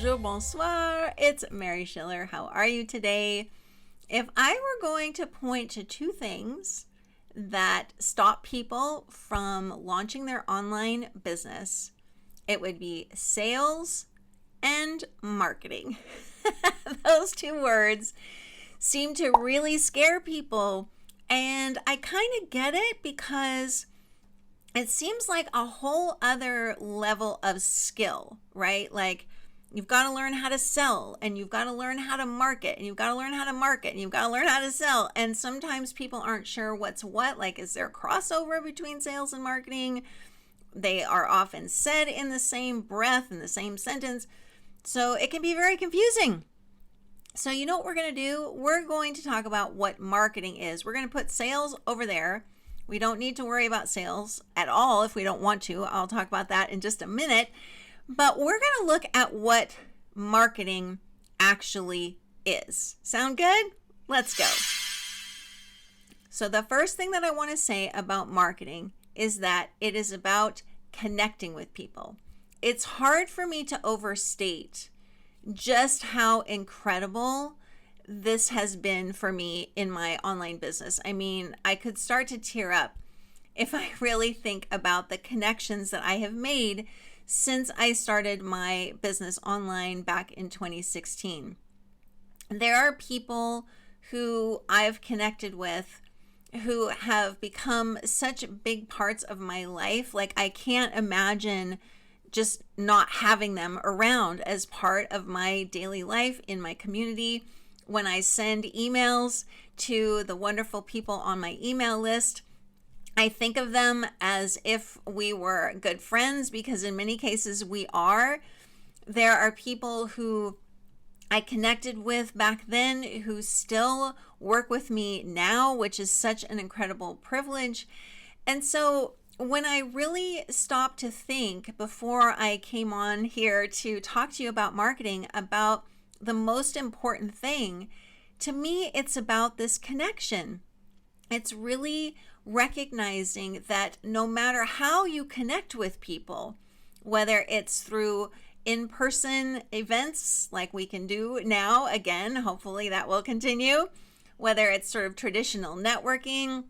Bonjour, bonsoir. It's Mary Schiller. How are you today? If I were going to point to two things that stop people from launching their online business, it would be sales and marketing. Those two words seem to really scare people. And I kind of get it because it seems like a whole other level of skill, right? Like you've got to learn how to sell, and you've got to learn how to market, and you've got to learn how to market, and you've got to learn how to sell. And sometimes people aren't sure what's what. Like, is there a crossover between sales and marketing? They are often said in the same breath, in the same sentence. So it can be very confusing. So you know what we're going to do? We're going to talk about what marketing is. We're going to put sales over there. We don't need to worry about sales at all if we don't want to. I'll talk about that in just a minute. But we're going to look at what marketing actually is. Sound good? Let's go. So the first thing that I want to say about marketing is that it is about connecting with people. It's hard for me to overstate just how incredible this has been for me in my online business. I mean, I could start to tear up if I really think about the connections that I have made since I started my business online back in 2016. There are people who I've connected with who have become such big parts of my life. Like, I can't imagine just not having them around as part of my daily life in my community. When I send emails to the wonderful people on my email list, I think of them as if we were good friends, because in many cases we are. There are people who I connected with back then who still work with me now, which is such an incredible privilege. And so when I really stopped to think before I came on here to talk to you about marketing, about the most important thing, to me, it's about this connection. It's really recognizing that no matter how you connect with people, whether it's through in-person events like we can do now, again, hopefully that will continue, whether it's sort of traditional networking,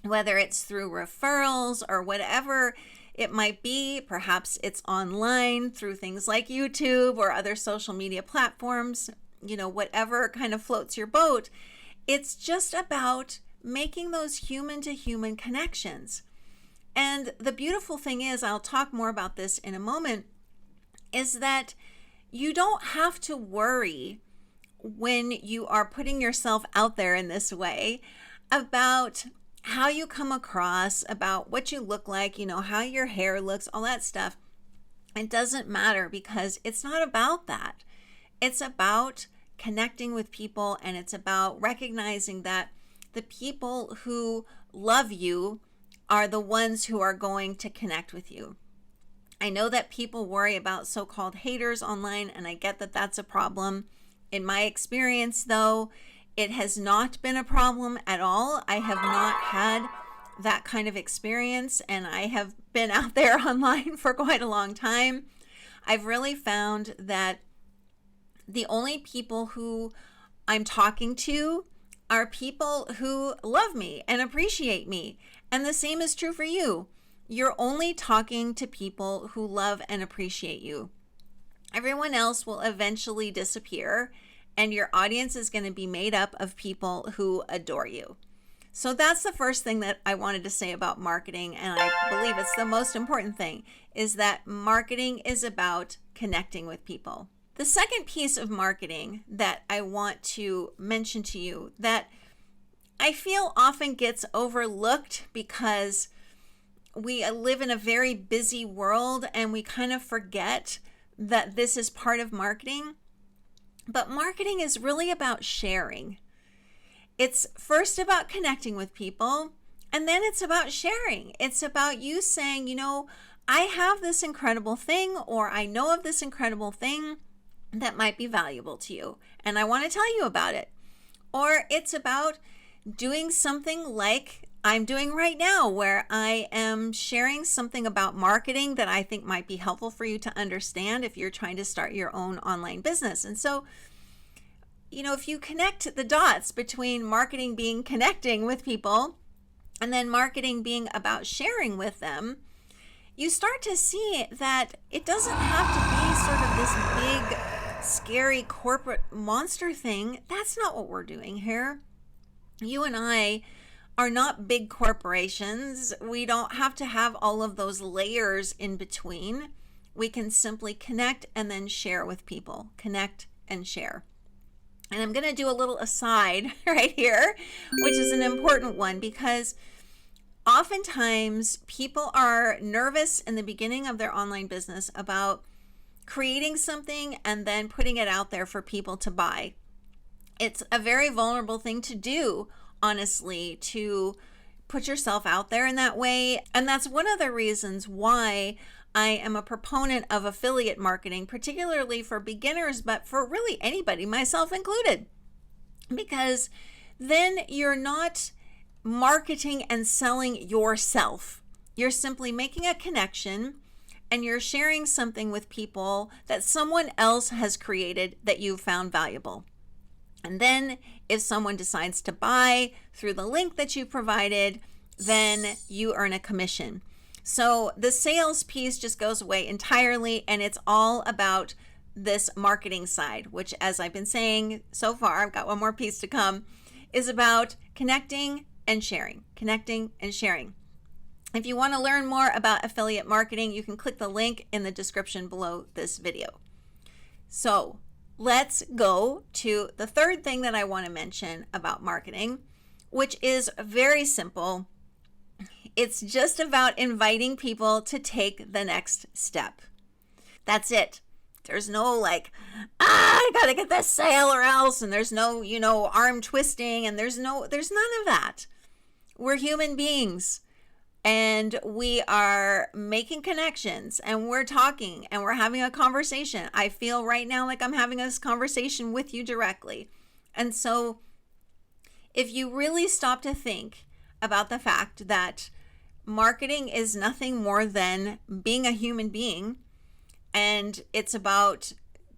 whether it's through referrals or whatever it might be, perhaps it's online through things like YouTube or other social media platforms, whatever kind of floats your boat. It's just about making those human-to-human connections. And the beautiful thing is, I'll talk more about this in a moment, is that you don't have to worry when you are putting yourself out there in this way about how you come across, about what you look like, how your hair looks, all that stuff. It doesn't matter, because it's not about that. It's about connecting with people, and it's about recognizing that the people who love you are the ones who are going to connect with you. I know that people worry about so-called haters online, and I get that that's a problem. In my experience, though, it has not been a problem at all. I have not had that kind of experience, and I have been out there online for quite a long time. I've really found that the only people who I'm talking to are people who love me and appreciate me. And the same is true for you. You're only talking to people who love and appreciate you. Everyone else will eventually disappear, and your audience is going to be made up of people who adore you. So that's the first thing that I wanted to say about marketing, and I believe it's the most important thing, is that marketing is about connecting with people. The second piece of marketing that I want to mention to you that I feel often gets overlooked because we live in a very busy world and we kind of forget that this is part of marketing. But marketing is really about sharing. It's first about connecting with people, and then it's about sharing. It's about you saying, I have this incredible thing, or I know of this incredible thing that might be valuable to you, and I want to tell you about it. Or it's about doing something like I'm doing right now, where I am sharing something about marketing that I think might be helpful for you to understand if you're trying to start your own online business. And so, if you connect the dots between marketing being connecting with people and then marketing being about sharing with them, you start to see that it doesn't have to be sort of this big, scary corporate monster thing. That's not what we're doing here. You and I are not big corporations. We don't have to have all of those layers in between. We can simply connect and then share with people. Connect and share. And I'm going to do a little aside right here, which is an important one, because oftentimes people are nervous in the beginning of their online business about creating something and then putting it out there for people to buy. It's a very vulnerable thing to do, honestly, to put yourself out there in that way. And that's one of the reasons why I am a proponent of affiliate marketing, particularly for beginners, but for really anybody, myself included, because then you're not marketing and selling yourself. You're simply making a connection and you're sharing something with people that someone else has created that you found valuable. And then if someone decides to buy through the link that you provided, then you earn a commission. So the sales piece just goes away entirely, and it's all about this marketing side, which, as I've been saying so far, I've got one more piece to come, is about connecting and sharing, connecting and sharing. If you want to learn more about affiliate marketing, you can click the link in the description below this video. So let's go to the third thing that I want to mention about marketing, which is very simple. It's just about inviting people to take the next step. That's it. There's no I gotta get this sale or else, and there's no, arm twisting, and there's none of that. We're human beings, and we are making connections, and we're talking, and we're having a conversation. I feel right now like I'm having this conversation with you directly. And so if you really stop to think about the fact that marketing is nothing more than being a human being, and it's about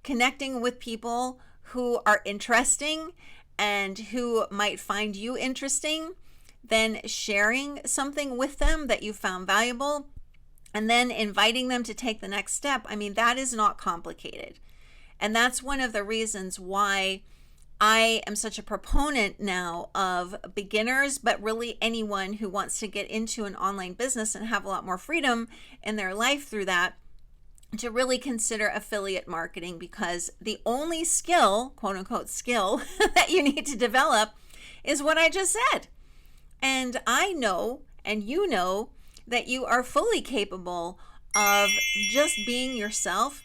connecting with people who are interesting and who might find you interesting, then sharing something with them that you found valuable, and then inviting them to take the next step. I mean, that is not complicated. And that's one of the reasons why I am such a proponent now of beginners, but really anyone who wants to get into an online business and have a lot more freedom in their life through that, to really consider affiliate marketing, because the only skill, quote unquote skill, that you need to develop is what I just said. And I know, and you know, that you are fully capable of just being yourself,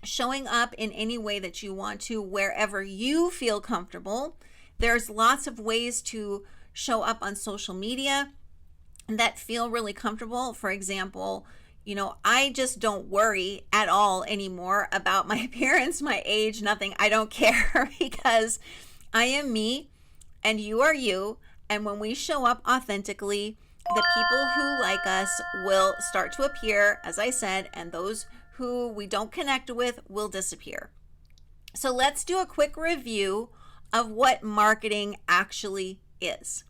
showing up in any way that you want to, wherever you feel comfortable. There's lots of ways to show up on social media that feel really comfortable. For example, I just don't worry at all anymore about my appearance, my age, nothing. I don't care, because I am me and you are you. And when we show up authentically, the people who like us will start to appear, as I said, and those who we don't connect with will disappear. So let's do a quick review of what marketing actually is.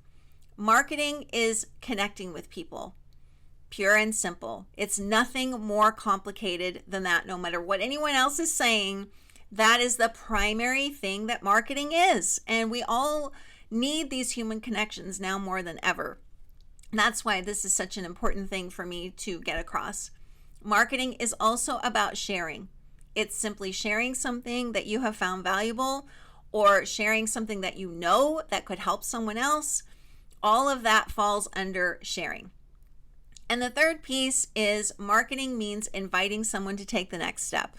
Marketing is connecting with people, pure and simple. It's nothing more complicated than that. No matter what anyone else is saying, that is the primary thing that marketing is. And we all need these human connections now more than ever. That's why this is such an important thing for me to get across. Marketing is also about sharing. It's simply sharing something that you have found valuable, or sharing something that you know that could help someone else. All of that falls under sharing. And the third piece is marketing means inviting someone to take the next step.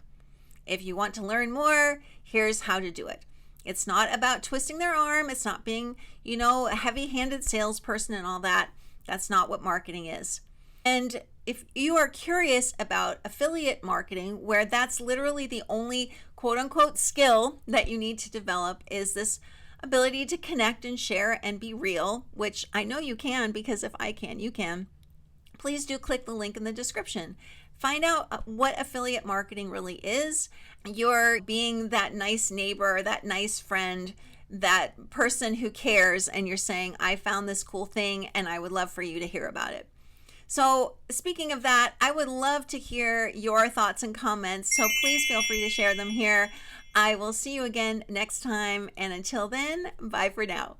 If you want to learn more, here's how to do it. It's not about twisting their arm. It's not being, a heavy-handed salesperson and all that. That's not what marketing is. And if you are curious about affiliate marketing, where that's literally the only quote unquote skill that you need to develop, is this ability to connect and share and be real, which I know you can, because if I can, you can, please do click the link in the description. Find out what affiliate marketing really is. You're being that nice neighbor, that nice friend, that person who cares, and you're saying, I found this cool thing and I would love for you to hear about it. So speaking of that, I would love to hear your thoughts and comments, so please feel free to share them here. I will see you again next time, and until then, bye for now.